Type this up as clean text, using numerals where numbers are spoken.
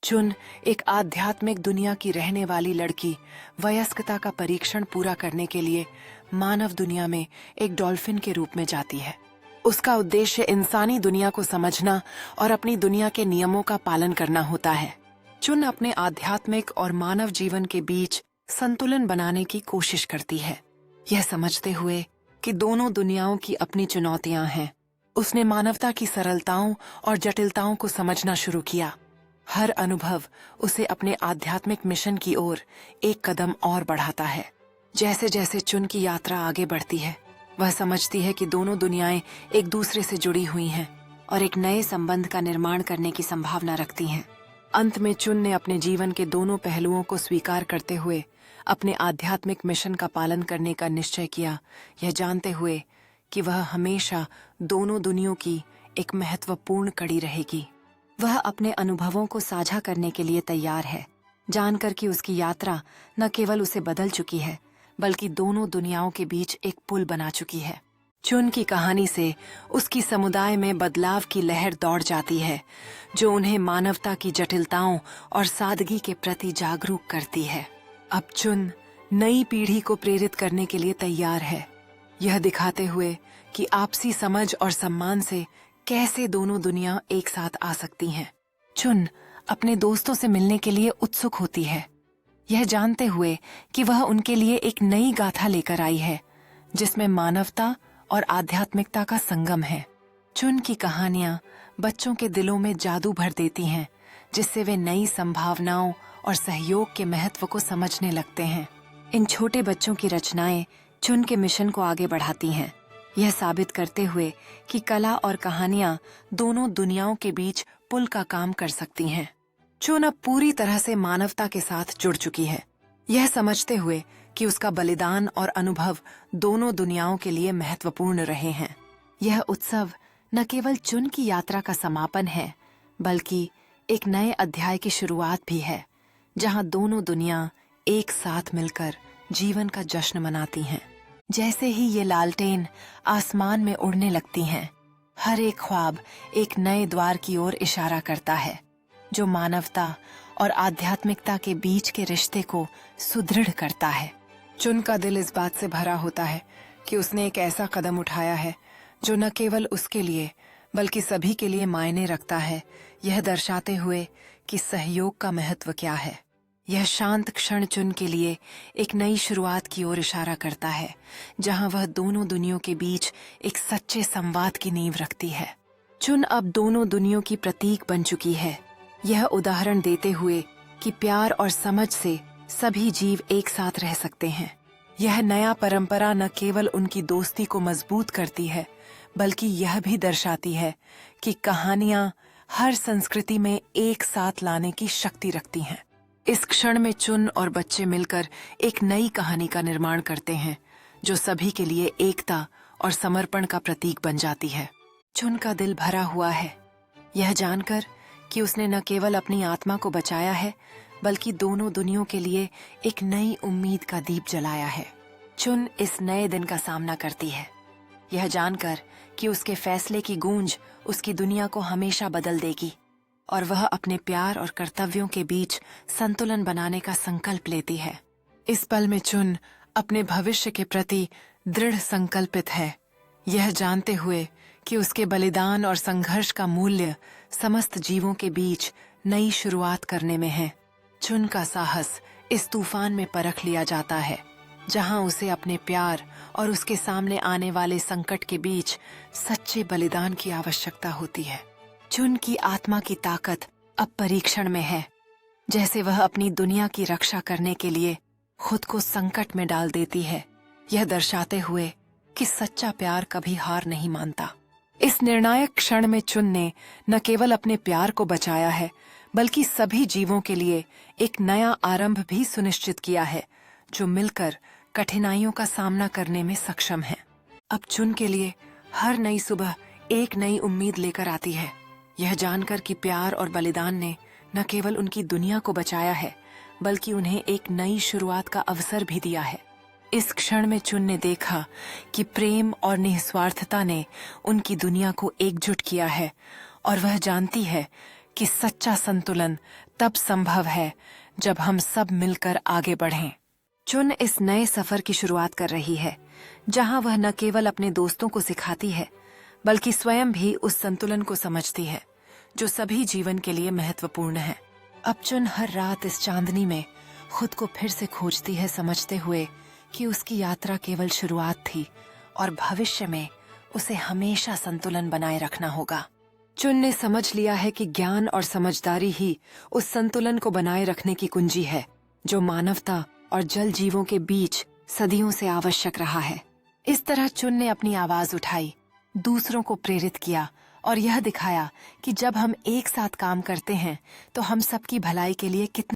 चुन एक आध्यात्मिक दुनिया की रहने वाली लड़की वयस्कता का परीक्षण पूरा करने के लिए मानव दुनिया में एक डॉल्फिन के रूप में जाती है। उसका उद्देश्य इंसानी दुनिया को समझना और अपनी दुनिया के नियमों का पालन करना होता है। चुन अपने आध्यात्मिक और मानव जीवन के बीच संतुलन बनाने की कोशिश करती है, यह समझते हुए कि दोनों दुनियाओं की अपनी चुनौतियां हैं। उसने मानवता की सरलताओं और जटिलताओं को समझना शुरू किया। हर अनुभव उसे अपने आध्यात्मिक मिशन की ओर एक कदम और बढ़ाता है। जैसे जैसे चुन की यात्रा आगे बढ़ती है, वह समझती है कि दोनों दुनियाएं एक दूसरे से जुड़ी हुई हैं और एक नए संबंध का निर्माण करने की संभावना रखती हैं। अंत में चुन ने अपने जीवन के दोनों पहलुओं को स्वीकार करते हुए अपने आध्यात्मिक मिशन का पालन करने का निश्चय किया, यह जानते हुए कि वह हमेशा दोनों दुनियाओं की एक महत्वपूर्ण कड़ी रहेगी। वह अपने अनुभवों को साझा करने के लिए तैयार है, जानकर कि उसकी यात्रा न केवल उसे बदल चुकी है बल्कि दोनों दुनियाओं के बीच एक पुल बना चुकी है। चुन की कहानी से उसकी समुदाय में बदलाव की लहर दौड़ जाती है, जो उन्हें मानवता की जटिलताओं और सादगी के प्रति जागरूक करती है। अब चुन नई पीढ़ी को प्रेरित करने के लिए तैयार है, यह दिखाते हुए कि आपसी समझ और सम्मान से कैसे दोनों दुनिया एक साथ आ सकती हैं। चुन अपने दोस्तों से मिलने के लिए उत्सुक होती है, यह जानते हुए कि वह उनके लिए एक नई गाथा लेकर आई है जिसमें मानवता और आध्यात्मिकता का संगम है। चुन की कहानियां बच्चों के दिलों में जादू भर देती हैं, जिससे वे नई संभावनाओं और सहयोग के महत्व को समझने लगते हैं। इन छोटे बच्चों की रचनाएं चुन के मिशन को आगे बढ़ाती हैं, यह साबित करते हुए कि कला और कहानियां दोनों दुनियाओं के बीच पुल का काम कर सकती हैं। चुन अब पूरी तरह से मानवता के साथ जुड़ चुकी है, यह समझते हुए कि उसका बलिदान और अनुभव दोनों दुनियाओं के लिए महत्वपूर्ण रहे हैं। यह उत्सव न केवल चुन की यात्रा का समापन है बल्कि एक नए अध्याय की शुरुआत भी है, जहां दोनों दुनिया एक साथ मिलकर जीवन का जश्न मनाती हैं। जैसे ही ये लालटेन आसमान में उड़ने लगती हैं, हर एक ख्वाब एक नए द्वार की ओर इशारा करता है, जो मानवता और आध्यात्मिकता के बीच के रिश्ते को सुदृढ़ करता है। चुन का दिल इस बात से भरा होता है कि उसने एक ऐसा कदम उठाया है जो न केवल उसके लिए बल्कि सभी के लिए मायने रखता है, यह दर्शाते हुए कि सहयोग का महत्व क्या है। यह शांत क्षण चुन के लिए एक नई शुरुआत की ओर इशारा करता है, जहां वह दोनों दुनियाओं के बीच एक सच्चे संवाद की नींव रखती है। चुन अब दोनों दुनियाओं की प्रतीक बन चुकी है, यह उदाहरण देते हुए कि प्यार और समझ से सभी जीव एक साथ रह सकते हैं। यह नया परंपरा न केवल उनकी दोस्ती को मजबूत करती है बल्कि यह भी दर्शाती है कि कहानियां हर संस्कृति में एक साथ लाने की शक्ति रखती हैं। इस क्षण में चुन और बच्चे मिलकर एक नई कहानी का निर्माण करते हैं, जो सभी के लिए एकता और समर्पण का प्रतीक बन जाती है। चुन का दिल भरा हुआ है, यह जानकर कि उसने न केवल अपनी आत्मा को बचाया है बल्कि दोनों दुनियाओं के लिए एक नई उम्मीद का दीप जलाया है। चुन इस नए दिन का सामना करती है, यह जानकर कि उसके फैसले की गूंज उसकी दुनिया को हमेशा बदल देगी और वह अपने प्यार और कर्तव्यों के बीच संतुलन बनाने का संकल्प लेती है। इस पल में चुन अपने भविष्य के प्रति दृढ़ संकल्पित है, यह जानते हुए कि उसके बलिदान और संघर्ष का मूल्य समस्त जीवों के बीच नई शुरुआत करने में है। चुन का साहस इस तूफान में परख लिया जाता है, जहां उसे अपने प्यार और उसके सामने आने वाले संकट के बीच सच्चे बलिदान की आवश्यकता होती है। चुन की आत्मा की ताकत अब परीक्षण में है, जैसे वह अपनी दुनिया की रक्षा करने के लिए खुद को संकट में डाल देती है, यह दर्शाते हुए कि सच्चा प्यार कभी हार नहीं मानता। इस निर्णायक क्षण में चुन ने न केवल अपने प्यार को बचाया है बल्कि सभी जीवों के लिए एक नया आरंभ भी सुनिश्चित किया है, जो मिलकर कठिनाइयों का सामना करने में सक्षम है। अब चुन के लिए हर नई सुबह एक नई उम्मीद लेकर आती है, यह जानकर कि प्यार और बलिदान ने न केवल उनकी दुनिया को बचाया है बल्कि उन्हें एक नई शुरुआत का अवसर भी दिया है। इस क्षण में चुन ने देखा कि प्रेम और निस्वार्थता ने उनकी दुनिया को एकजुट किया है और वह जानती है कि सच्चा संतुलन तब संभव है जब हम सब मिलकर आगे बढ़ें। चुन इस नए सफर की शुरुआत कर रही है, जहां वह न केवल अपने दोस्तों को सिखाती है, बल्कि स्वयं भी उस संतुलन को समझती है जो सभी जीवन के लिए महत्वपूर्ण है। अब चुन हर रात इस चांदनी में खुद को फिर से खोजती है, समझते हुए कि उसकी यात्रा केवल शुरुआत थी और भविष्य में उसे हमेशा संतुलन बनाए रखना होगा। चुन ने समझ लिया है कि ज्ञान और समझदारी ही उस संतुलन को बनाए रखने की कुंजी है, जो मानवता और जल जीवों के बीच सदियों से आवश्यक रहा है। इस तरह चुन ने अपनी आवाज उठाई, दूसरों को प्रेरित किया और यह दिखाया कि जब हम एक साथ काम करते हैं तो हम सबकी भलाई के लिए कितने